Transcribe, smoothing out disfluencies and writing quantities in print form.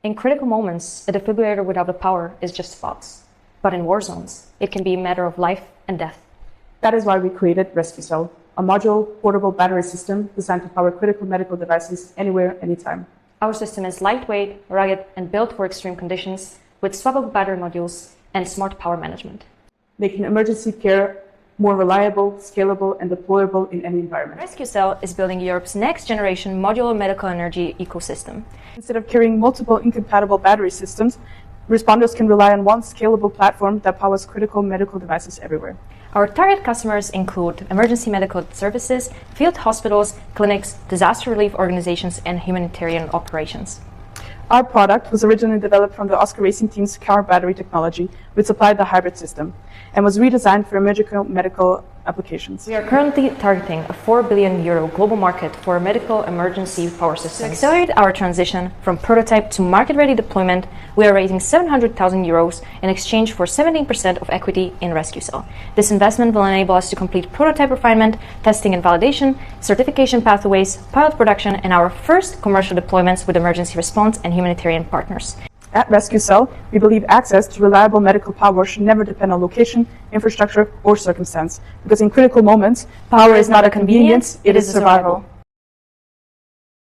In critical moments, a defibrillator without the power is just thoughts. But in war zones, it can be a matter of life and death. That is why we created RescueCell, a modular, portable battery system designed to power critical medical devices anywhere, anytime. Our system is lightweight, rugged, and built for extreme conditions, with swappable battery modules and smart power management, making emergency care more reliable, scalable, and deployable in any environment. RescueCell is building Europe's next-generation modular medical energy ecosystem. Instead of carrying multiple incompatible battery systems, responders can rely on one scalable platform that powers critical medical devices everywhere. Our target customers include emergency medical services, field hospitals, clinics, disaster relief organizations, and humanitarian operations. Our product was originally developed from the Oscar Racing team's car battery technology, which supplied the hybrid system, and was redesigned for emergency medical applications. We are currently targeting a €4 billion global market for medical emergency power systems. To accelerate our transition from prototype to market-ready deployment, we are raising €700,000 in exchange for 17% of equity in RescueCell. This investment will enable us to complete prototype refinement, testing and validation, certification pathways, pilot production, and our first commercial deployments with emergency response and humanitarian partners. At RescueCell, we believe access to reliable medical power should never depend on location, infrastructure, or circumstance, because in critical moments, power is not a convenience, it is survival.